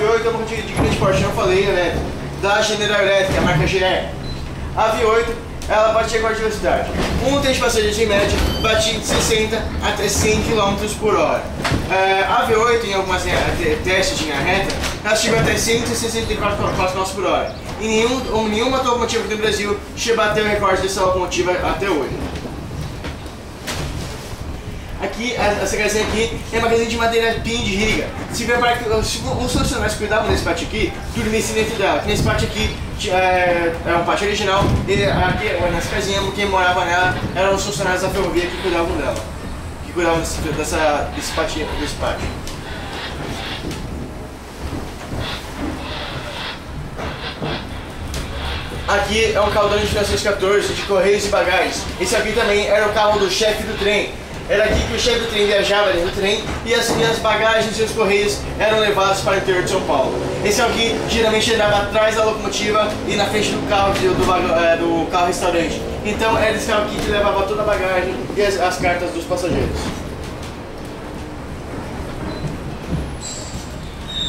V8 é uma de grande porte, não falei, né? Da General Electric, a marca GE. A V8 ela bate recorde de velocidade. Um trem de passageiros em média bate de 60 até 100 km por hora. A V8 em algumas testes de linha reta, ela chega até 164 km por hora. E nenhuma locomotiva do Brasil chega a bater o recorde dessa locomotiva até hoje. Aqui, essa casinha aqui é uma casinha de madeira pin de riga. Se os funcionários cuidavam desse pátio aqui, dormissem dentro dela. Nesse pátio aqui é um pátio original. Aqui, nessa casinha, quem morava nela eram os funcionários da ferrovia que cuidavam dela. Que cuidavam desse pátio. Aqui é um carro do ano de 1914 de Correios e Bagagens. Esse aqui também era o carro do chefe do trem. Era aqui que o chefe do trem viajava dentro do trem e as bagagens e os correios eram levados para o interior de São Paulo. Esse aqui geralmente andava atrás da locomotiva e na frente do carro do carro-restaurante. Então era esse carro aqui que levava toda a bagagem e as cartas dos passageiros.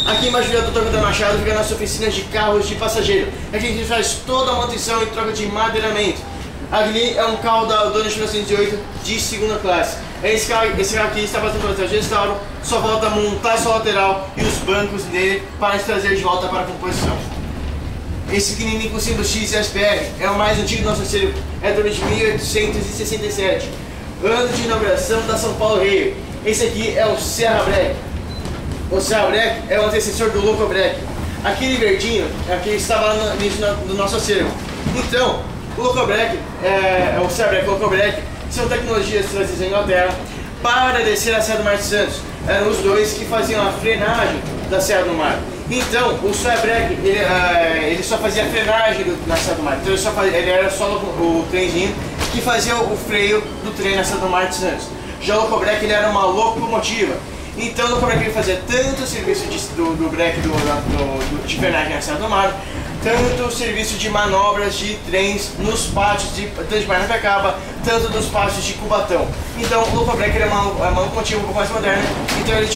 Aqui embaixo do viaduto da Machado fica a nossa oficina de carros de passageiro. Aqui a gente faz toda a manutenção e troca de madeiramento. Ali é um carro do ano de 1908 de segunda classe. Esse carro aqui está passando pelo processo de restauro, só falta montar sua lateral e os bancos dele para trazer de volta para a composição. Esse pequenininho com símbolo X e SPR é o mais antigo do nosso acervo, é do ano de 1867, ano de inauguração da São Paulo Rail. Esse aqui é o Serra Break. O Serra Break é o antecessor do Loco Break. Aquele verdinho é aquele que estava lá no nosso acervo. Então, o Loco Break, o Serra Break e o Loco Break são tecnologias trazidas da Inglaterra para descer a Serra do Mar de Santos. Eram os dois que faziam a frenagem da Serra do Mar. Então, o Serra Break, ele só fazia a frenagem na Serra do Mar. Então, ele era só o trenzinho que fazia o freio do trem na Serra do Mar de Santos. Já o Loco Break, ele era uma locomotiva. Então, o Loco Break ele fazia tanto o serviço do break de frenagem na Serra do Mar, tanto o serviço de manobras de trens nos pátios tanto de Paranapiacaba, tanto nos pátios de Cubatão. Então o Loco Break é uma locomotiva um pouco mais moderna, então ele